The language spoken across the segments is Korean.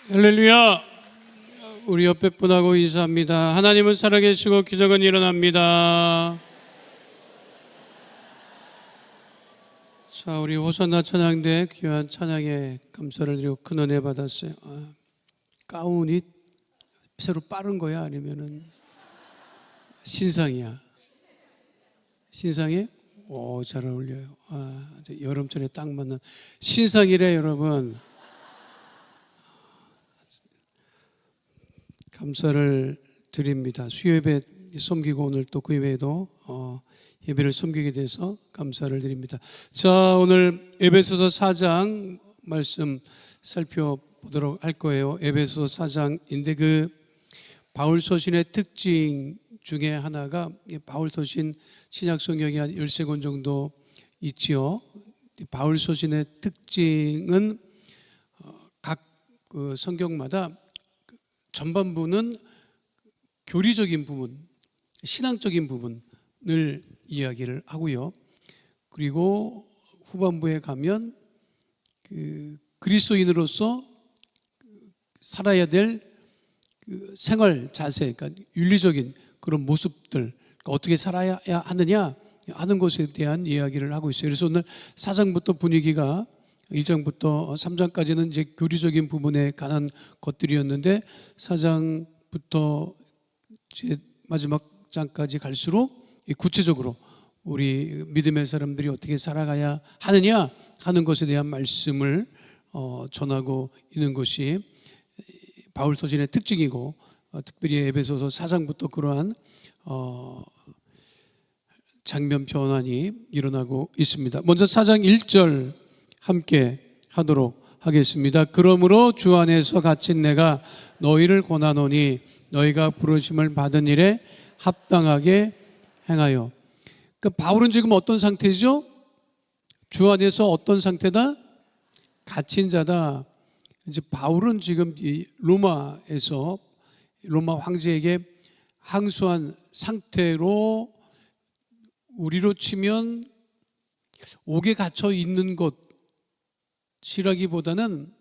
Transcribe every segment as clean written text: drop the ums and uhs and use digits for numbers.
할렐루야. 우리 옆에 분하고 인사합니다. 하나님은 살아계시고 기적은 일어납니다. 자, 우리 호산나 찬양대 귀한 찬양에 감사를 드리고 큰 은혜 받았어요. 가운이 새로 빠른 거야? 아니면은 신상이야? 신상이? 오, 잘 어울려요. 여름철에 딱 맞는 신상이래, 여러분. 감사를 드립니다. 수요예배 섬기고 오늘 또 그 이외에도 예배를 섬기게 돼서 감사를 드립니다. 자, 오늘 에베소서 4장 말씀 살펴보도록 할 거예요. 에베소서 4장인데 그 바울 서신의 특징 중에 하나가 바울 서신 신약 성경이 한 13권 정도 있지요. 바울 서신의 특징은 각 그 성경마다 전반부는 교리적인 부분, 신앙적인 부분을 이야기를 하고요. 그리고 후반부에 가면 그리스도인으로서 살아야 될 생활 자세, 그러니까 윤리적인 그런 모습들, 어떻게 살아야 하느냐 하는 것에 대한 이야기를 하고 있어요. 그래서 오늘 4장부터 분위기가 1장부터 3장까지는 이제 교리적인 부분에 관한 것들이었는데 4장부터 이제 마지막 장까지 갈수록 구체적으로 우리 믿음의 사람들이 어떻게 살아가야 하느냐 하는 것에 대한 말씀을 전하고 있는 것이 바울 서신의 특징이고 특별히 에베소서 4장부터 그러한 장면 변환이 일어나고 있습니다. 먼저 4장 1절 함께 하도록 하겠습니다. 그러므로 주 안에서 갇힌 내가 너희를 권하노니 너희가 부르심을 받은 일에 합당하게 행하여. 그러니까 바울은 지금 어떤 상태죠? 주 안에서 어떤 상태다? 갇힌 자다. 이제 바울은 지금 이 로마에서 로마 황제에게 항소한 상태로 우리로 치면 옥에 갇혀 있는 것이라기보다는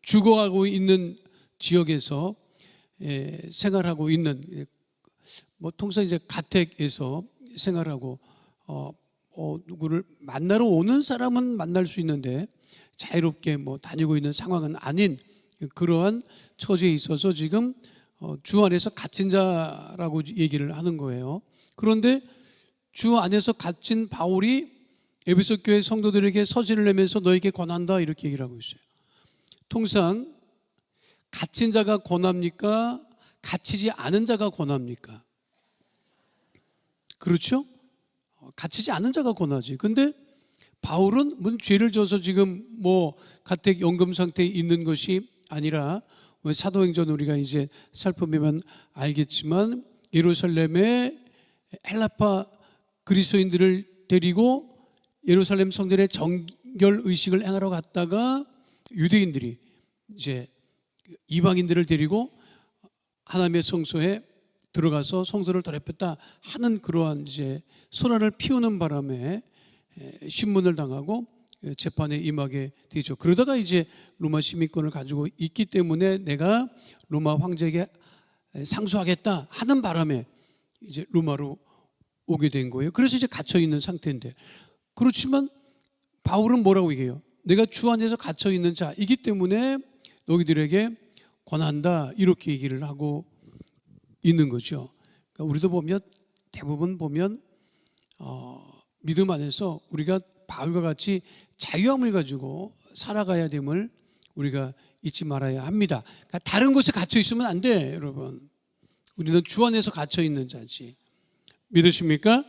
죽어가고 있는 지역에서 생활하고 있는 통상 이제 가택에서 생활하고 누구를 만나러 오는 사람은 만날 수 있는데 자유롭게 다니고 있는 상황은 아닌 그러한 처지에 있어서 지금 주 안에서 갇힌 자라고 얘기를 하는 거예요. 그런데 주 안에서 갇힌 바울이 에베소 교회 성도들에게 서신을 내면서 너에게 권한다 이렇게 얘기를 하고 있어요. 통상 갇힌 자가 권합니까? 갇히지 않은 자가 권합니까? 그렇죠? 갇히지 않은 자가 권하지. 근데 바울은 죄를 져서 지금 가택 연금 상태에 있는 것이 아니라 사도행전 우리가 이제 살펴보면 알겠지만 예루살렘에 헬라파 그리스도인들을 데리고 예루살렘 성전에 정결 의식을 행하러 갔다가 유대인들이 이제 이방인들을 데리고 하나님의 성소에 들어가서 성소를 더럽혔다 하는 그러한 이제 소란을 피우는 바람에 신문을 당하고 재판에 임하게 되죠. 그러다가 이제 로마 시민권을 가지고 있기 때문에 내가 로마 황제에게 상소하겠다 하는 바람에 이제 로마로 오게 된 거예요. 그래서 이제 갇혀 있는 상태인데, 그렇지만 바울은 뭐라고 얘기해요? 내가 주 안에서 갇혀 있는 자이기 때문에 너희들에게 권한다 이렇게 얘기를 하고 있는 거죠. 그러니까 우리도 보면 대부분 보면 믿음 안에서 우리가 바울과 같이 자유함을 가지고 살아가야 됨을 우리가 잊지 말아야 합니다. 그러니까 다른 곳에 갇혀 있으면 안 돼, 여러분. 우리는 주 안에서 갇혀 있는 자지. 믿으십니까?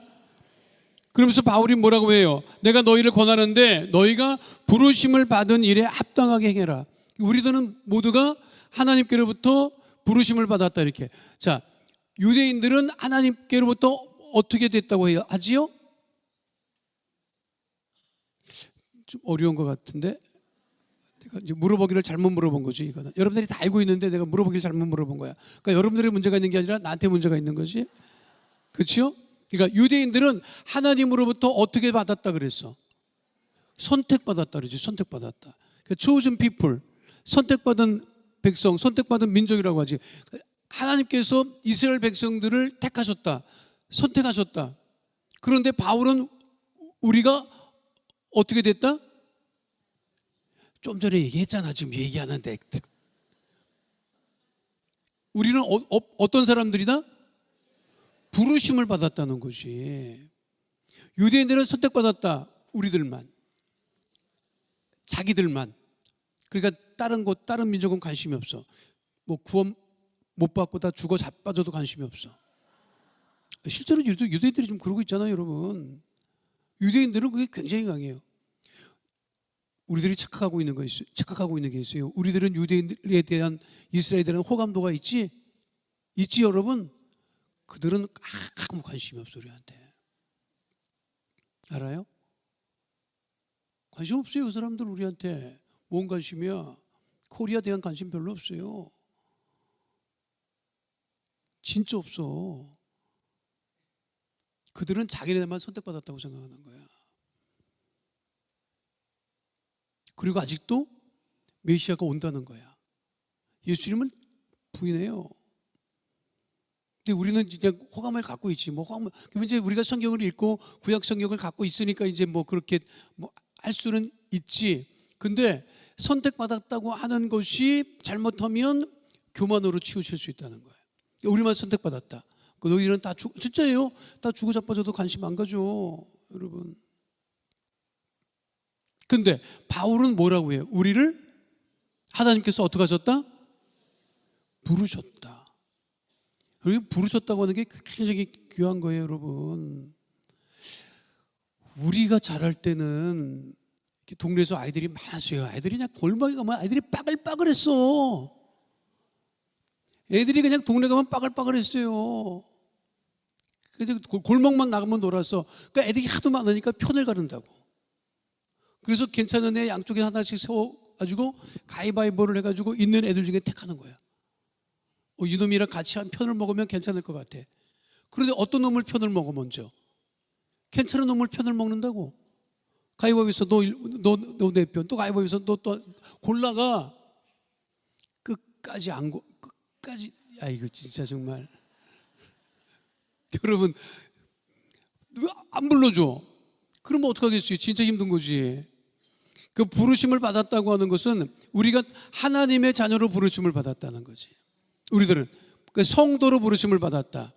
그러면서 바울이 뭐라고 해요? 내가 너희를 권하는데 너희가 부르심을 받은 일에 합당하게 행해라. 우리들은 모두가 하나님께로부터 부르심을 받았다 이렇게. 자, 유대인들은 하나님께로부터 어떻게 됐다고 하지요? 좀 어려운 것 같은데 내가 이제 물어보기를 잘못 물어본 거지. 이거는 여러분들이 다 알고 있는데 내가 물어보기를 잘못 물어본 거야. 그러니까 여러분들의 문제가 있는 게 아니라 나한테 문제가 있는 거지. 그렇죠? 그러니까 유대인들은 하나님으로부터 어떻게 받았다 그랬어? 선택받았다 그러지. 선택받았다. 그러니까 chosen people, 선택받은 백성, 선택받은 민족이라고 하지. 하나님께서 이스라엘 백성들을 택하셨다, 선택하셨다. 그런데 바울은 우리가 어떻게 됐다? 좀 전에 얘기했잖아. 지금 얘기하는데 우리는 어떤 사람들이다? 부르심을 받았다는 것이. 유대인들은 선택받았다. 우리들만, 자기들만. 그러니까 다른 민족은 관심이 없어. 뭐 구원 못 받고 다 죽어 자빠져도 관심이 없어. 실제로 유대인들이 좀 그러고 있잖아요, 여러분. 유대인들은 그게 굉장히 강해요. 우리들이 착각하고 있는 게 있어요. 우리들은 유대인들에 대한, 이스라엘에 대한 호감도가 있지, 여러분. 그들은 아무 관심이 없어, 우리한테. 알아요? 관심 없어요, 그 사람들 우리한테. 뭔 관심이야? 코리아에 대한 관심 별로 없어요. 진짜 없어. 그들은 자기네만 선택받았다고 생각하는 거야. 그리고 아직도 메시아가 온다는 거야. 예수님은 부인해요. 근데 우리는 이제 호감을 갖고 있지. 그러면 이제 우리가 성경을 읽고 구약 성경을 갖고 있으니까 이제 그렇게 할 수는 있지. 근데 선택받았다고 하는 것이 잘못하면 교만으로 치우칠 수 있다는 거예요. 우리만 선택받았다. 너희들은 다 진짜예요. 다 죽어 자빠져도 관심 안 가져, 여러분. 근데 바울은 뭐라고 해요? 우리를 하나님께서 어떻게 하셨다? 부르셨다. 그리고 부르셨다고 하는 게 굉장히 귀한 거예요, 여러분. 우리가 자랄 때는 동네에서 아이들이 많았어요. 아이들이 그냥 골목에 가면 아이들이 빠글빠글했어. 애들이 그냥 동네 가면 빠글빠글했어요. 그래서 골목만 나가면 놀았어. 그러니까 애들이 하도 많으니까 편을 가른다고. 그래서 괜찮은 애 양쪽에 하나씩 세워가지고 가위바위보를 해가지고 있는 애들 중에 택하는 거야. 이놈이랑 같이 한 편을 먹으면 괜찮을 것 같아. 그런데 어떤 놈을 편을 먹어 먼저? 괜찮은 놈을 편을 먹는다고. 가위바위보에서 너 내 편, 또 가위바위보에서 너 또 골라가. 끝까지 끝까지. 이거 진짜 정말. 여러분, 누가 안 불러줘? 그러면 어떡하겠어요? 진짜 힘든 거지. 그 부르심을 받았다고 하는 것은 우리가 하나님의 자녀로 부르심을 받았다는 거지. 우리들은 성도로 부르심을 받았다.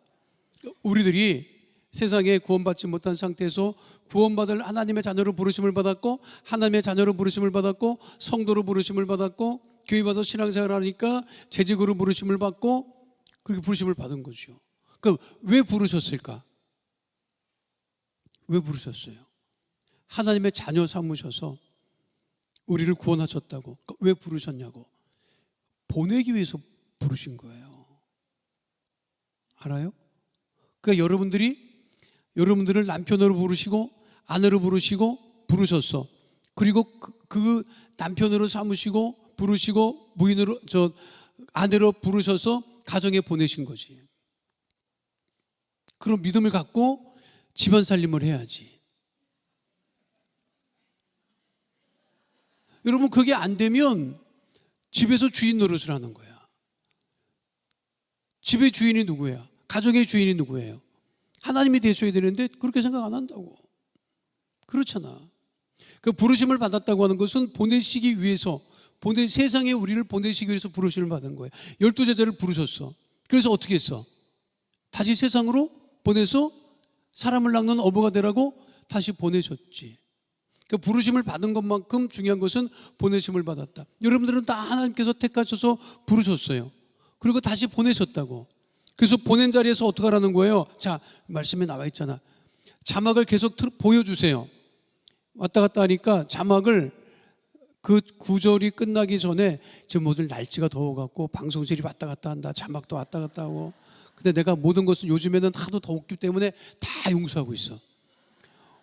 우리들이 세상에 구원받지 못한 상태에서 구원받을 하나님의 자녀로 부르심을 받았고, 하나님의 자녀로 부르심을 받았고, 성도로 부르심을 받았고, 교회 와서 신앙생활을 하니까 재직으로 부르심을 받고, 그렇게 부르심을 받은 거죠. 그러니까 왜 부르셨을까? 왜 부르셨어요? 하나님의 자녀 삼으셔서 우리를 구원하셨다고. 그러니까 왜 부르셨냐고. 보내기 위해서 부르신 거예요. 알아요? 그러니까 여러분들을 남편으로 부르시고 아내로 부르셨어. 그리고 그 남편으로 삼으시고 부르시고 부인으로 아내로 부르셔서 가정에 보내신 거지. 그런 믿음을 갖고 집안 살림을 해야지. 여러분, 그게 안 되면 집에서 주인 노릇을 하는 거야. 집의 주인이 누구야? 가정의 주인이 누구예요? 하나님이 되셔야 되는데 그렇게 생각 안 한다고. 그렇잖아. 그 부르심을 받았다고 하는 것은 보내시기 위해서, 세상에 우리를 보내시기 위해서 부르심을 받은 거예요. 12제자를 부르셨어. 그래서 어떻게 했어? 다시 세상으로 보내서 사람을 낚는 어부가 되라고 다시 보내셨지. 그 부르심을 받은 것만큼 중요한 것은 보내심을 받았다. 여러분들은 다 하나님께서 택하셔서 부르셨어요. 그리고 다시 보내셨다고. 그래서 보낸 자리에서 어떻게 하라는 거예요? 자, 말씀에 나와 있잖아. 자막을 계속 보여주세요. 왔다 갔다 하니까 자막을, 그 구절이 끝나기 전에 지금 모든 날씨가 더워갖고 방송실이 왔다 갔다 한다. 자막도 왔다 갔다 하고. 근데 내가 모든 것은 요즘에는 하도 더웠기 때문에 다 용서하고 있어.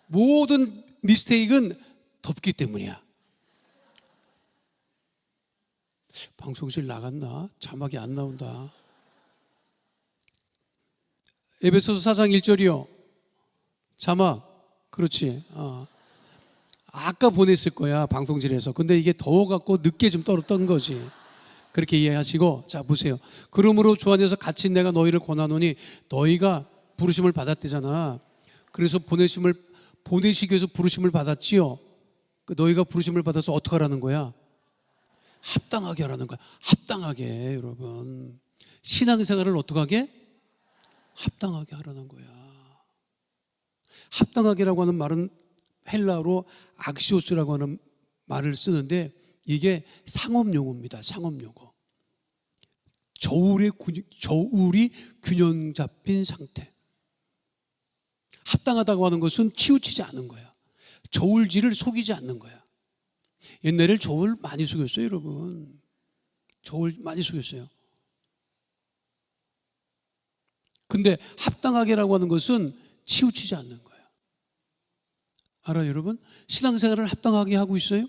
모든 미스테이크는 덥기 때문이야. 방송실 나갔나? 자막이 안 나온다. 에베소서 4장 1절이요. 자막. 그렇지. 아까 보냈을 거야, 방송실에서. 근데 이게 더워갖고 늦게 좀 떨었던 거지. 그렇게 이해하시고, 자 보세요. 그러므로 주 안에서 갇힌 내가 너희를 권하노니, 너희가 부르심을 받았대잖아. 그래서 보내시기 위해서 부르심을 받았지요. 너희가 부르심을 받아서 어떻게 하라는 거야? 합당하게 하라는 거야. 합당하게. 여러분, 신앙생활을 어떻게 하게? 합당하게 하라는 거야. 합당하게라고 하는 말은 헬라어로 악시오스라고 하는 말을 쓰는데, 이게 상업용어입니다. 상업용어. 저울이 균형 잡힌 상태. 합당하다고 하는 것은 치우치지 않은 거야. 저울질을 속이지 않는 거야. 옛날에 저울 많이 속였어요, 여러분. 저울 많이 속였어요. 근데 합당하게라고 하는 것은 치우치지 않는 거야. 알아요, 여러분? 신앙생활을 합당하게 하고 있어요?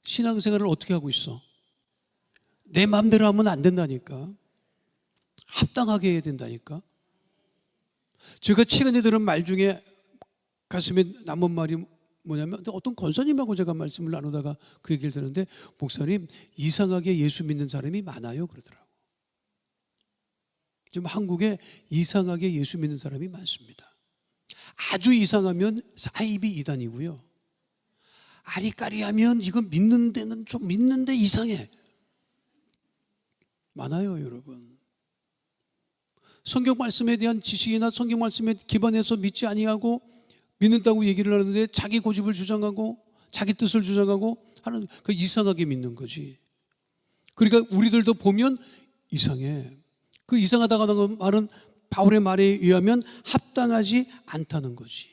신앙생활을 어떻게 하고 있어? 내 마음대로 하면 안 된다니까. 합당하게 해야 된다니까. 제가 최근에 들은 말 중에 가슴에 남은 말이 뭐냐면, 어떤 권사님하고 제가 말씀을 나누다가 그 얘기를 들었는데, 목사님, 이상하게 예수 믿는 사람이 많아요 그러더라고요. 지금 한국에 이상하게 예수 믿는 사람이 많습니다. 아주 이상하면 사이비 이단이고요, 아리까리하면 이건 믿는 데는 좀 믿는데 이상해. 많아요, 여러분. 성경 말씀에 대한 지식이나 성경 말씀에 기반해서 믿지 아니하고 믿는다고 얘기를 하는데, 자기 고집을 주장하고 자기 뜻을 주장하고 하는, 그 이상하게 믿는 거지. 그러니까 우리들도 보면 이상해. 그 이상하다고 하는 말은 바울의 말에 의하면 합당하지 않다는 거지.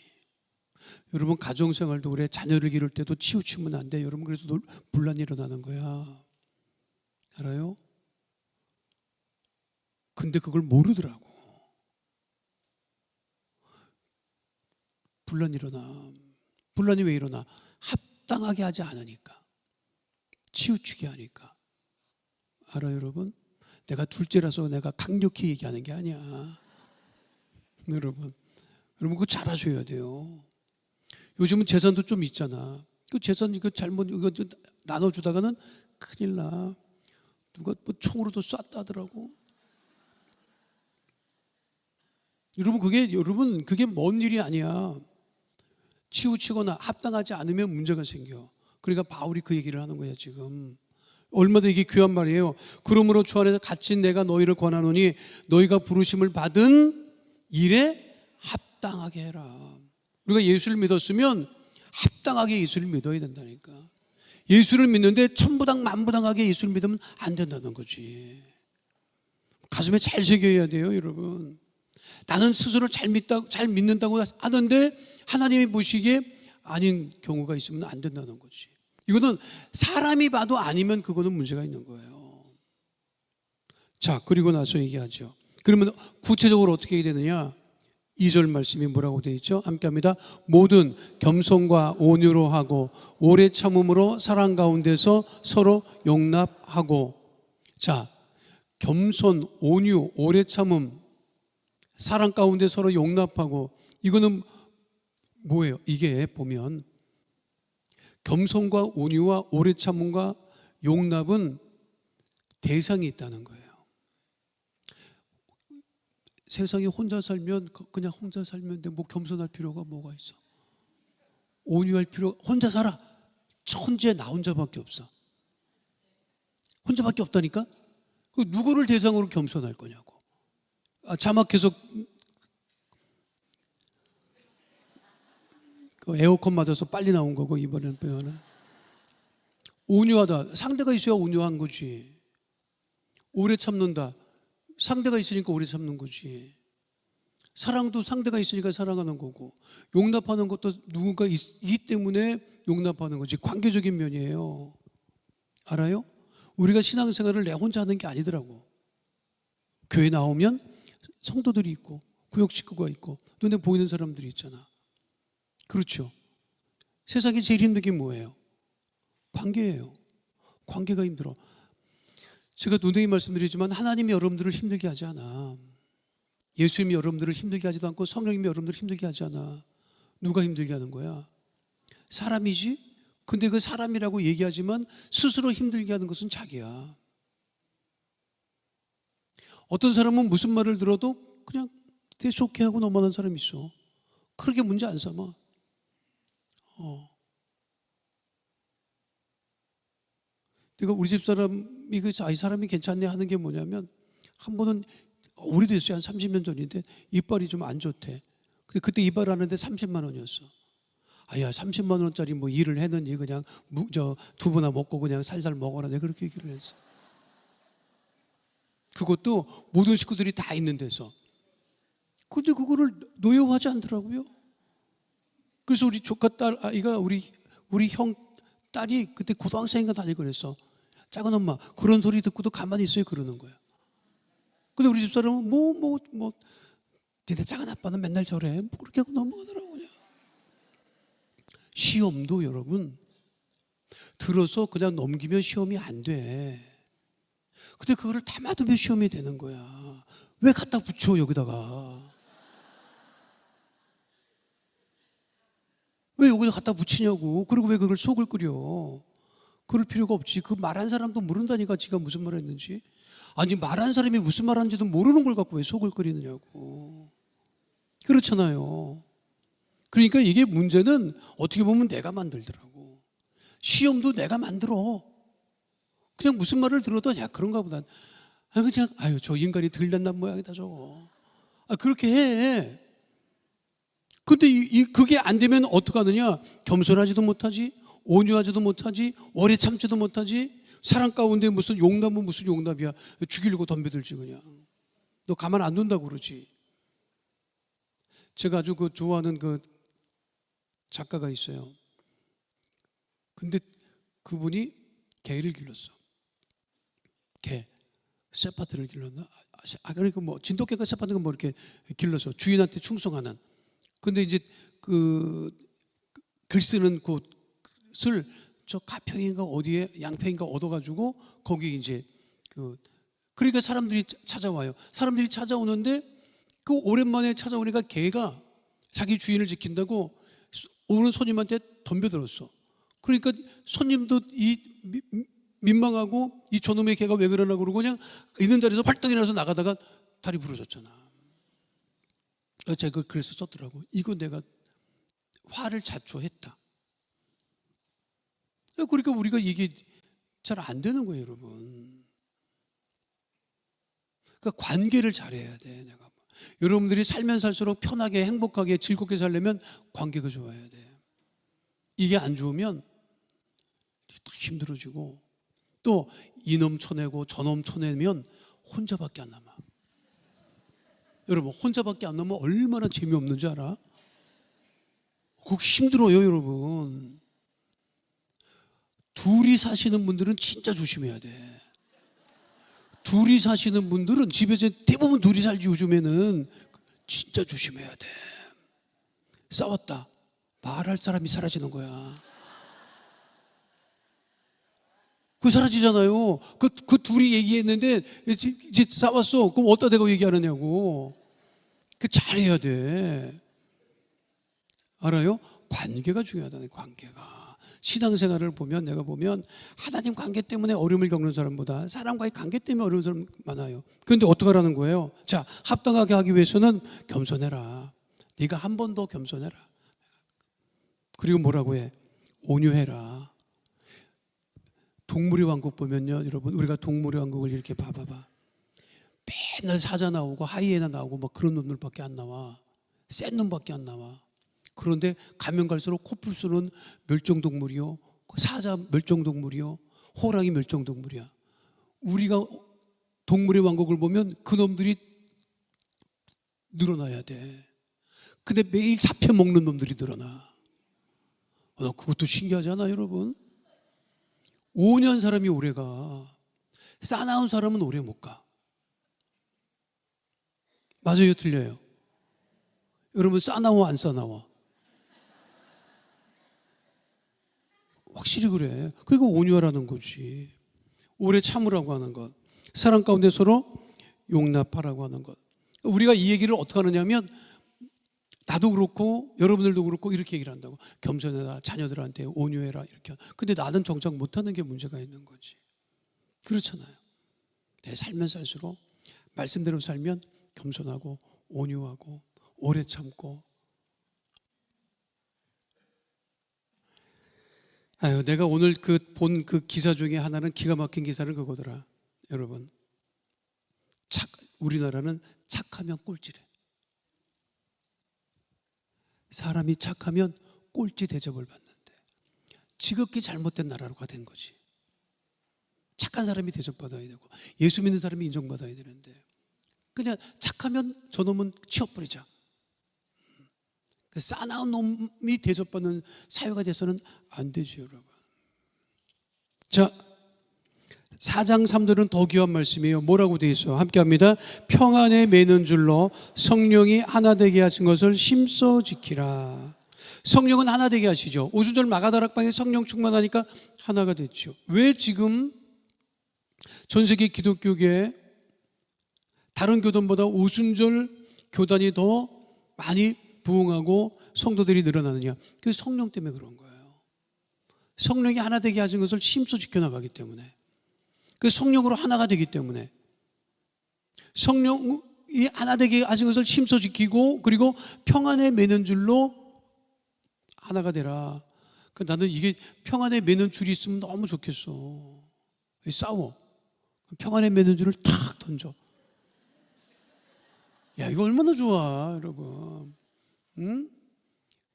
여러분, 가정생활도 그래. 자녀를 기를 때도 치우치면 안 돼. 여러분, 그래서 분란이 일어나는 거야. 알아요? 근데 그걸 모르더라고. 분란이 일어나. 분란이 왜 일어나? 합당하게 하지 않으니까. 치우치게 하니까. 알아요, 여러분? 내가 둘째라서 내가 강력히 얘기하는 게 아니야. 여러분 그거 잘 아셔야 돼요. 요즘은 재산도 좀 있잖아. 그 재산 이거 잘못 이거 나눠주다가는 큰일 나. 누가 뭐 총으로도 쐈다더라고. 여러분 그게 먼 일이 아니야. 치우치거나 합당하지 않으면 문제가 생겨. 그러니까 바울이 그 얘기를 하는 거야 지금. 얼마나 이게 귀한 말이에요. 그러므로 주 안에서 갇힌 내가 너희를 권하노니, 너희가 부르심을 받은 일에 합당하게 해라. 우리가 예수를 믿었으면 합당하게 예수를 믿어야 된다니까. 예수를 믿는데 천부당 만부당하게 예수를 믿으면 안 된다는 거지. 가슴에 잘 새겨야 돼요, 여러분. 나는 스스로 잘 믿는다고 하는데 하나님이 보시기에 아닌 경우가 있으면 안 된다는 거지. 이거는 사람이 봐도 아니면 그거는 문제가 있는 거예요. 자, 그리고 나서 얘기하죠. 그러면 구체적으로 어떻게 해야 되느냐? 2절 말씀이 뭐라고 되어 있죠? 함께 합니다. 모든 겸손과 온유로 하고 오래 참음으로 사랑 가운데서 서로 용납하고. 자, 겸손, 온유, 오래 참음, 사랑 가운데 서로 용납하고. 이거는 뭐예요? 이게 보면 겸손과 온유와 오래 참음과 용납은 대상이 있다는 거예요. 세상에 혼자 살면 그냥 혼자 살면 돼. 뭐 겸손할 필요가 뭐가 있어? 온유할 필요, 혼자 살아. 천재 나 혼자밖에 없어. 혼자밖에 없다니까? 그 누구를 대상으로 겸손할 거냐고. 자막해서 그 에어컨 맞아서 빨리 나온 거고, 이번에는 표현은 온유하다. 상대가 있어야 온유한 거지. 오래 참는다. 상대가 있으니까 오래 참는 거지. 사랑도 상대가 있으니까 사랑하는 거고, 용납하는 것도 누군가 있기 때문에 용납하는 거지. 관계적인 면이에요. 알아요? 우리가 신앙생활을 내 혼자 하는 게 아니더라고. 교회 나오면 성도들이 있고 구역 식구가 있고 눈에 보이는 사람들이 있잖아. 그렇죠. 세상에 제일 힘든 게 뭐예요? 관계예요. 관계가 힘들어. 제가 누누이 말씀드리지만 하나님이 여러분들을 힘들게 하지 않아. 예수님이 여러분들을 힘들게 하지도 않고 성령님이 여러분들을 힘들게 하지 않아. 누가 힘들게 하는 거야? 사람이지? 근데 그 사람이라고 얘기하지만 스스로 힘들게 하는 것은 자기야. 어떤 사람은 무슨 말을 들어도 그냥 되게 좋게 하고 넘어가는 사람이 있어. 그렇게 문제 안 삼아. 내가 우리 집 사람이 이 사람이 괜찮네 하는 게 뭐냐면, 한 번은 오래됐어요. 한 30년 전인데 이빨이 좀 안 좋대. 근데 그때 이빨 하는데 30만 원이었어. 아야, 30만 원짜리 뭐 일을 했느니 그냥 두부나 먹고 그냥 살살 먹어라. 내가 그렇게 얘기를 했어. 그것도 모든 식구들이 다 있는 데서. 근데 그거를 노여워하지 않더라고요. 그래서 우리 조카 딸 아이가 우리 형 딸이 그때 고등학생인가 다니고 그랬어. 작은 엄마, 그런 소리 듣고도 가만히 있어요 그러는 거야. 근데 우리 집사람은 니네 작은 아빠는 맨날 저래. 뭐 그렇게 하고 넘어가더라고. 그냥. 시험도 여러분, 들어서 그냥 넘기면 시험이 안 돼. 근데 그거를 담아두면 시험이 되는 거야. 왜 갖다 붙여 여기다가? 왜 여기다 갖다 붙이냐고. 그리고 왜 그걸 속을 끓여. 그럴 필요가 없지. 그 말한 사람도 모른다니까 지가 무슨 말을 했는지. 아니, 말한 사람이 무슨 말 하는지도 모르는 걸 갖고 왜 속을 끓이느냐고. 그렇잖아요. 그러니까 이게 문제는 어떻게 보면 내가 만들더라고. 시험도 내가 만들어. 그냥 무슨 말을 들어도 야 그런가 보다. 그냥 저 인간이 들렸난 모양이다 저거. 그렇게 해. 근데 그게 안 되면 어떡하느냐? 겸손하지도 못하지, 온유하지도 못하지, 오래 참지도 못하지. 사랑 가운데 무슨 용납은 무슨 용납이야. 죽이려고 덤벼들지 그냥. 너 가만 안 둔다고 그러지. 제가 아주 좋아하는 작가가 있어요. 근데 그분이 개를 길렀어. 개, 세파트를 길렀나? 그러니까 진돗개가 세파트가 이렇게 길러서 주인한테 충성하는. 근데 이제 글 쓰는 곳을 저 가평인가 어디에 양평인가 얻어가지고 거기 이제 그러니까 사람들이 찾아와요. 사람들이 찾아오는데 오랜만에 찾아오니까 개가 자기 주인을 지킨다고 오는 손님한테 덤벼들었어. 그러니까 손님도 민망하고 이 저놈의 개가 왜 그러나 그러고 그냥 있는 자리에서 발떡 일어나서 나가다가 다리 부러졌잖아. 제가 그래서 썼더라고. 이거 내가 화를 자초했다. 그러니까 우리가 이게 잘 안 되는 거예요, 여러분. 그러니까 관계를 잘해야 돼. 내가 여러분들이 살면 살수록 편하게 행복하게 즐겁게 살려면 관계가 좋아야 돼. 이게 안 좋으면 더 힘들어지고 또 이놈 쳐내고 저놈 쳐내면 혼자밖에 안 남아. 여러분, 혼자밖에 안 남으면 얼마나 재미없는지 알아? 그거 힘들어요, 여러분. 둘이 사시는 분들은 진짜 조심해야 돼. 둘이 사시는 분들은 집에서 대부분 둘이 살지 요즘에는 진짜 조심해야 돼. 싸웠다. 말할 사람이 사라지는 거야. 그 사라지잖아요. 그 둘이 얘기했는데 이제 싸웠어. 그럼 어디다 대고 얘기하느냐고. 그 잘해야 돼. 알아요? 관계가 중요하다는 관계가. 신앙생활을 보면 내가 보면 하나님 관계 때문에 어려움을 겪는 사람보다 사람과의 관계 때문에 어려운 사람 많아요. 그런데 어떻게 하라는 거예요? 자, 합당하게 하기 위해서는 겸손해라. 네가 한 번 더 겸손해라. 그리고 뭐라고 해? 온유해라. 동물의 왕국 보면요, 여러분, 우리가 동물의 왕국을 이렇게 봐봐봐. 맨날 사자 나오고 하이에나 나오고 막 그런 놈들밖에 안 나와. 센 놈밖에 안 나와. 그런데 가면 갈수록 코뿔소는 멸종동물이요, 사자 멸종동물이요, 호랑이 멸종동물이야. 우리가 동물의 왕국을 보면 그 놈들이 늘어나야 돼. 근데 매일 잡혀먹는 놈들이 늘어나. 그것도 신기하지 않아, 여러분? 5년 사람이 오래 가. 싸나운 사람은 오래 못 가. 맞아요, 틀려요? 여러분, 싸나워 안 싸나워? 확실히 그래. 그러니까 온유하라는 거지. 오래 참으라고 하는 것. 사랑 가운데 서로 용납하라고 하는 것. 우리가 이 얘기를 어떻게 하느냐면 나도 그렇고 여러분들도 그렇고 이렇게 얘기를 한다고. 겸손해라, 자녀들한테 온유해라 이렇게. 근데 나는 정작 못하는 게 문제가 있는 거지. 그렇잖아요. 내 살면 살수록 말씀대로 살면 겸손하고 온유하고 오래 참고. 아유, 내가 오늘 본 그 기사 중에 하나는 기가 막힌 기사는 그거더라. 여러분, 우리나라는 착하면 꼴찌래. 사람이 착하면 꼴찌 대접을 받는데 지극히 잘못된 나라가 된 거지. 착한 사람이 대접받아야 되고 예수 믿는 사람이 인정받아야 되는데 그냥 착하면 저놈은 치워버리자. 싸나운 놈이 대접받는 사회가 돼서는 안 되죠, 여러분. 자, 4장 3절은 더 귀한 말씀이에요. 뭐라고 되어 있어요? 함께 합니다. 평안에 매는 줄로 성령이 하나 되게 하신 것을 힘써 지키라. 성령은 하나 되게 하시죠. 오순절 마가다락방에 성령 충만하니까 하나가 됐죠. 왜 지금 전 세계 기독교계 다른 교단보다 오순절 교단이 더 많이 부흥하고 성도들이 늘어나느냐? 그 성령 때문에 그런 거예요. 성령이 하나 되게 하신 것을 힘써 지켜나가기 때문에, 그 성령으로 하나가 되기 때문에, 성령이 하나 되게 하신 것을 힘써 지키고 그리고 평안에 매는 줄로 하나가 되라. 나는 이게 평안에 매는 줄이 있으면 너무 좋겠어. 싸워. 평안에 매는 줄을 탁 던져. 야, 이거 얼마나 좋아, 여러분. 응?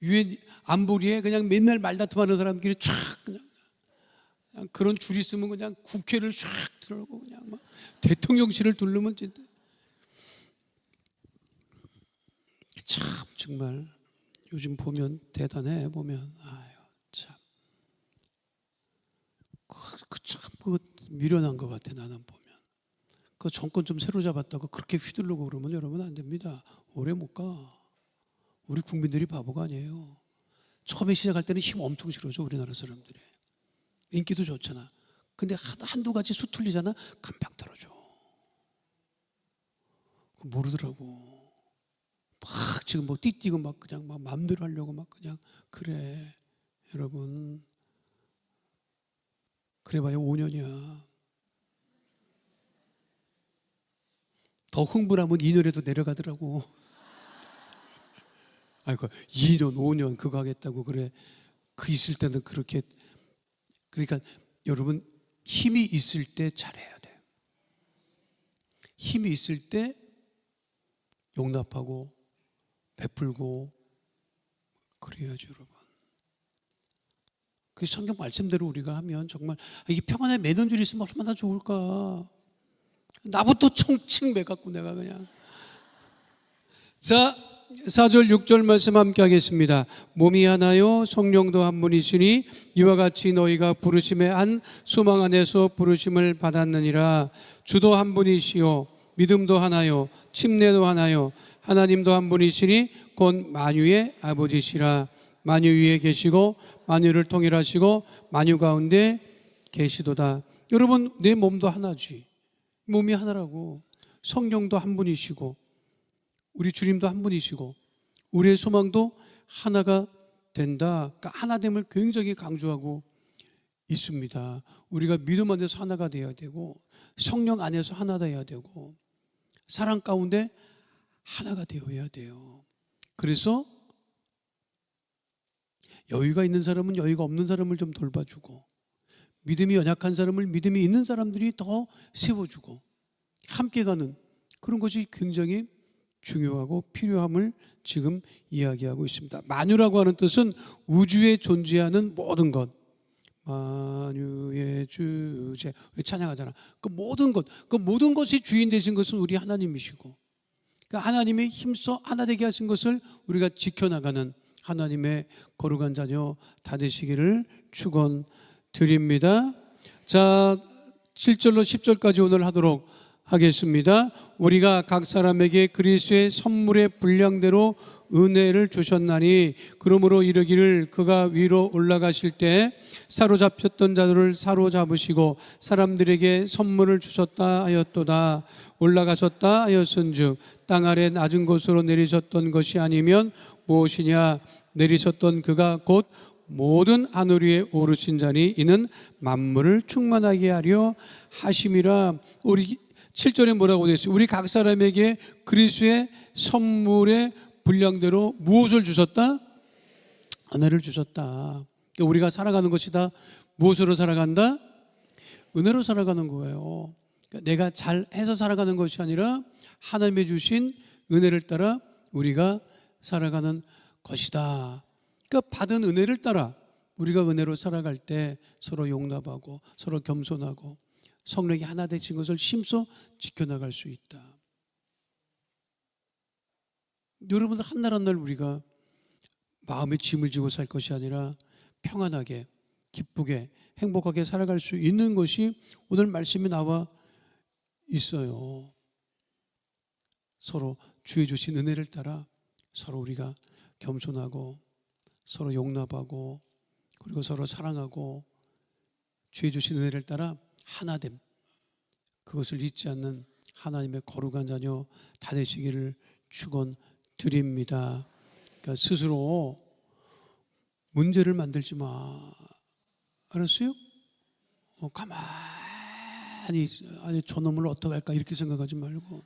유엔 안보리에 그냥 맨날 말다툼하는 사람끼리 촥 그냥 그런 줄이 있으면 그냥 국회를 쫙 들어오고 그냥 막 대통령실을 두르면 진짜 참 정말 요즘 보면 대단해. 보면 아유 참 참 그거 미련한 것 같아. 나는 보면 그 정권 좀 새로 잡았다고 그렇게 휘둘르고 그러면 여러분 안 됩니다. 오래 못 가. 우리 국민들이 바보가 아니에요. 처음에 시작할 때는 힘 엄청 실어줘. 우리나라 사람들이 인기도 좋잖아. 근데 한두 가지 수틀리잖아. 금방 떨어져. 모르더라고. 막 지금 뭐 띠띠고 막 그냥 막 마음대로 하려고 막 그냥 그래. 여러분 그래봐야 5년이야. 더 흥분하면 2년에도 내려가더라고. 아이고 2년 5년 그거 하겠다고 그래. 그 있을 때는 그렇게. 그러니까 여러분 힘이 있을 때 잘해야 돼. 힘이 있을 때 용납하고 베풀고 그래야죠, 여러분. 그 성경 말씀대로 우리가 하면 정말 이게 평안에 매는 줄이 있으면 얼마나 좋을까. 나부터 총칭 매갖고 내가 그냥. 자, 4절 6절 말씀 함께 하겠습니다. 몸이 하나요 성령도 한 분이시니 이와 같이 너희가 부르심의 한 소망 안에서 부르심을 받았느니라. 주도 한 분이시요 믿음도 하나요 침례도 하나요 하나님도 한 분이시니 곧 만유의 아버지시라. 만유 위에 계시고 만유를 통일하시고 만유 가운데 계시도다. 여러분 내 몸도 하나지. 몸이 하나라고. 성령도 한 분이시고 우리 주님도 한 분이시고 우리의 소망도 하나가 된다. 그러니까 하나됨을 굉장히 강조하고 있습니다. 우리가 믿음 안에서 하나가 되어야 되고 성령 안에서 하나 되어야 되고 사랑 가운데 하나가 되어야 돼요. 그래서 여유가 있는 사람은 여유가 없는 사람을 좀 돌봐주고 믿음이 연약한 사람을 믿음이 있는 사람들이 더 세워주고 함께 가는 그런 것이 굉장히 중요하고 필요함을 지금 이야기하고 있습니다. 만유라고 하는 뜻은 우주에 존재하는 모든 것. 만유의 주제 우리 찬양하잖아. 그 모든 것, 그 모든 것이 주인 되신 것은 우리 하나님이시고 그 하나님의 힘써 하나 되게 하신 것을 우리가 지켜나가는 하나님의 거룩한 자녀 다 되시기를 축원드립니다. 자, 7절로 10절까지 오늘 하도록 하겠습니다. 우리가 각 사람에게 그리스도의 선물의 분량대로 은혜를 주셨나니 그러므로 이르기를 그가 위로 올라가실 때 사로잡혔던 자들을 사로잡으시고 사람들에게 선물을 주셨다 하였도다. 올라가셨다 하였은즉 땅 아래 낮은 곳으로 내리셨던 것이 아니면 무엇이냐. 내리셨던 그가 곧 모든 하늘 위에 오르신 자니 이는 만물을 충만하게 하려 하심이라. 우리 7절에 뭐라고 되어 있어요? 우리 각 사람에게 그리스도의 선물의 분량대로 무엇을 주셨다? 은혜를 주셨다. 그러니까 우리가 살아가는 것이 다 무엇으로 살아간다? 은혜로 살아가는 거예요. 그러니까 내가 잘해서 살아가는 것이 아니라 하나님이 주신 은혜를 따라 우리가 살아가는 것이다. 그러니까 받은 은혜를 따라 우리가 은혜로 살아갈 때 서로 용납하고 서로 겸손하고 성령이 하나 되신 것을 힘써 지켜나갈 수 있다. 여러분들 한 날 한 날 우리가 마음에 짐을 지고 살 것이 아니라 평안하게 기쁘게 행복하게 살아갈 수 있는 것이 오늘 말씀에 나와 있어요. 서로 주의 주신 은혜를 따라 서로 우리가 겸손하고 서로 용납하고 그리고 서로 사랑하고 주의 주신 은혜를 따라 하나됨, 그것을 잊지 않는 하나님의 거룩한 자녀 다 되시기를 축원드립니다. 그러니까 스스로 문제를 만들지 마. 알았어요? 가만히 아니 저놈을 어떡할까 이렇게 생각하지 말고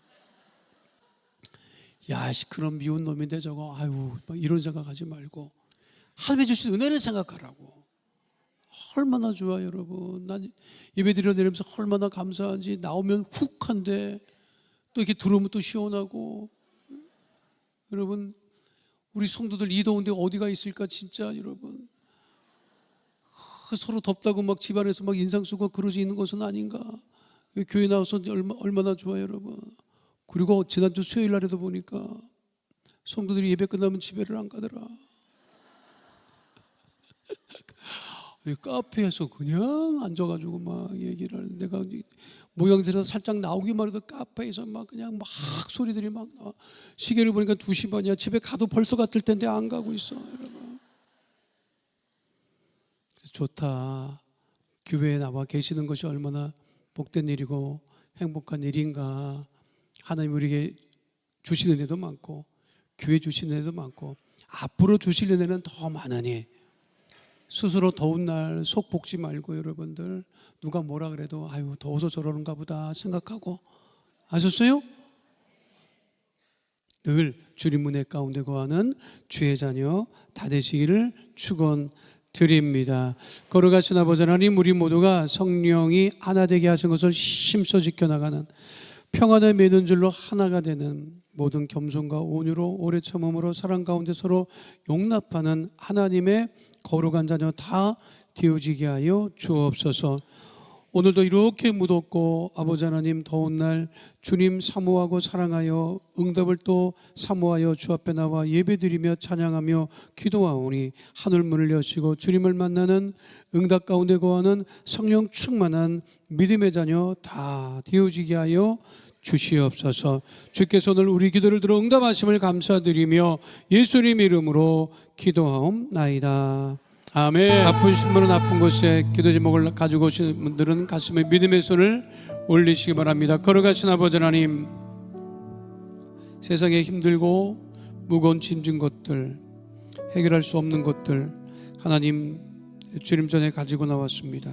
야 그런 미운 놈인데 저거 아유 이런 생각하지 말고 하나님이 주신 은혜를 생각하라고. 얼마나 좋아 여러분. 난 예배 드려내면서 얼마나 감사한지. 나오면 훅한데 또 이렇게 들어오면 또 시원하고. 여러분 우리 성도들 이 더운 데 어디가 있을까 진짜 여러분. 서로 덥다고 막 집안에서 막 인상 쓰고 그러지 있는 것은 아닌가. 교회 나와서 얼마나 좋아 여러분. 그리고 지난주 수요일 날에도 보니까 성도들이 예배 끝나면 집에를 안 가더라. 카페에서 그냥 앉아가지고 막 얘기를 하는데 내가 모양새에서 살짝 나오기만 해도 카페에서 막 그냥 막 소리들이 막 나와. 시계를 보니까 2시 반이야. 집에 가도 벌써 같을 텐데 안 가고 있어 여러분. 좋다. 교회에 나와 계시는 것이 얼마나 복된 일이고 행복한 일인가. 하나님 우리에게 주시는 은혜도 많고 교회 주시는 은혜도 많고 앞으로 주실 은혜는 더 많으니 스스로 더운 날 속 볶지 말고 여러분들 누가 뭐라 그래도 아유 더워서 저러는가 보다 생각하고 아셨어요? 늘 주님 은혜 가운데 거하는 주의 자녀 다 되시기를 축원드립니다. 거룩하신 아버지 하나님, 우리 모두가 성령이 하나 되게 하신 것을 힘써 지켜나가는 평안에 매는 줄로 하나가 되는 모든 겸손과 온유로 오래 참음으로 사랑 가운데 서로 용납하는 하나님의 거룩한 자녀 다 되어지게 하여 주옵소서. 오늘도 이렇게 무덥고 아버지 하나님 더운 날 주님 사모하고 사랑하여 응답을 또 사모하여 주 앞에 나와 예배드리며 찬양하며 기도하오니 하늘문을 여시고 주님을 만나는 응답 가운데 거하는 성령 충만한 믿음의 자녀 다 되어지게 하여 주시옵소서. 주께서 오늘 우리 기도를 들어 응답하심을 감사드리며 예수님 이름으로 기도하옵나이다. 아멘. 아프신 분은 아픈 곳에 기도 제목을 가지고 오신 분들은 가슴에 믿음의 손을 올리시기 바랍니다. 거룩하신 아버지 하나님, 세상에 힘들고 무거운 짐진 것들, 해결할 수 없는 것들 하나님 주님 전에 가지고 나왔습니다.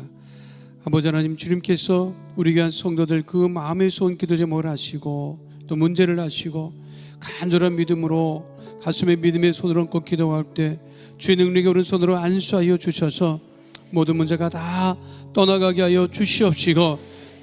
아버지 하나님, 주님께서 우리 귀한 성도들 그 마음에서 온 기도 제목을 하시고 또 문제를 하시고 간절한 믿음으로 가슴에 믿음의 손을 얹고 기도할 때 주의 능력이 오른손으로 안수하여 주셔서 모든 문제가 다 떠나가게 하여 주시옵시고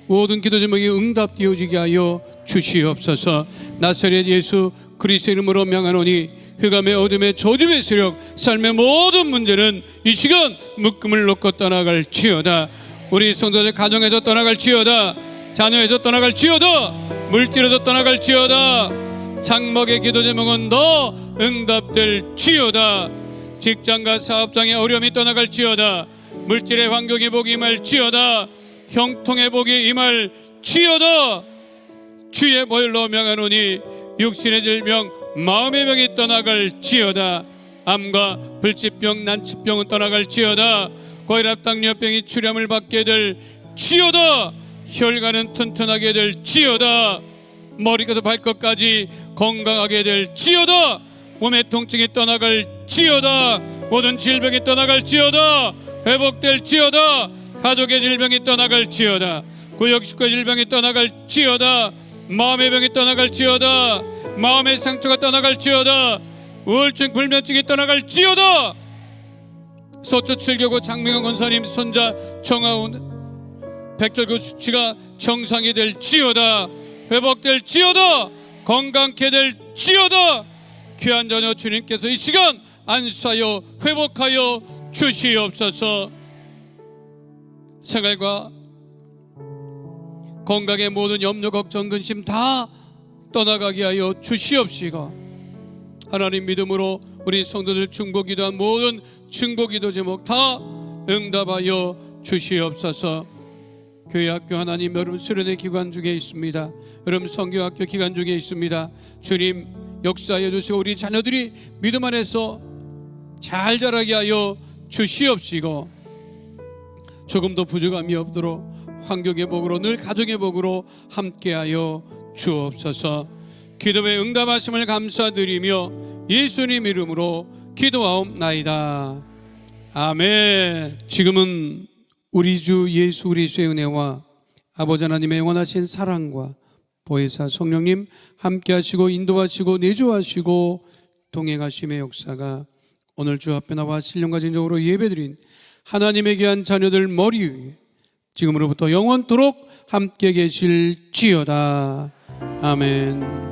모든 기도 제목이 응답되어지게 하여 주시옵소서. 나사렛 예수 그리스도 이름으로 명하노니 흑암의 어둠의 저주의 세력 삶의 모든 문제는 이 시간 묶음을 놓고 떠나갈지어다. 우리 성도들 가정에서 떠나갈지어다. 자녀에서 떠나갈지어다. 물질에서 떠나갈지어다. 장막의 기도 제목은 더 응답될지어다. 직장과 사업장의 어려움이 떠나갈지어다. 물질의 환경의 복이 임할지어다. 형통의 복이 임할지어다. 주의 보혈로 명하노니 육신의 질병 마음의 병이 떠나갈지어다. 암과 불치병 난치병은 떠나갈지어다. 고혈압 당뇨병이 출염을 받게 될지어다. 혈관은 튼튼하게 될지어다. 머리부터 발끝까지 건강하게 될지어다. 몸의 통증이 떠나갈지어다. 모든 질병이 떠나갈지어다. 회복될지어다. 가족의 질병이 떠나갈지어다. 구역식구의 질병이 떠나갈지어다. 마음의 병이 떠나갈지어다. 마음의 상처가 떠나갈지어다. 우울증 불면증이 떠나갈지어다. 소초 7교구 장명원 권사님 손자 정하온 백혈구 수치가 정상이 될지어다. 회복될지어다. 건강케 될지어다. 귀한 자녀 주님께서 이 시간 안수하여 회복하여 주시옵소서. 생활과 건강의 모든 염려 걱정 근심 다 떠나가게 하여 주시옵시고, 하나님 믿음으로 우리 성도들 중보기도한 모든 중보기도 제목 다 응답하여 주시옵소서. 교회 학교 하나님 여러분 수련회 기간 중에 있습니다. 여러분 성교학교 기간 중에 있습니다. 주님 역사해 주시고 우리 자녀들이 믿음 안에서 잘 자라게 하여 주시옵시고, 조금도 부족함이 없도록 환경의 복으로 늘 가정의 복으로 함께하여 주옵소서. 기도에 응답하심을 감사드리며 예수님 이름으로 기도하옵나이다. 아멘. 지금은 우리 주 예수 그리스도의 은혜와 아버지 하나님의 영원하신 사랑과 보혜사 성령님 함께하시고 인도하시고 내주하시고 동행하심의 역사가 오늘 주 앞에 나와 신령과 진정으로 예배드린 하나님의 귀한 자녀들 머리 위에 지금으로부터 영원토록 함께 계실지어다. 아멘.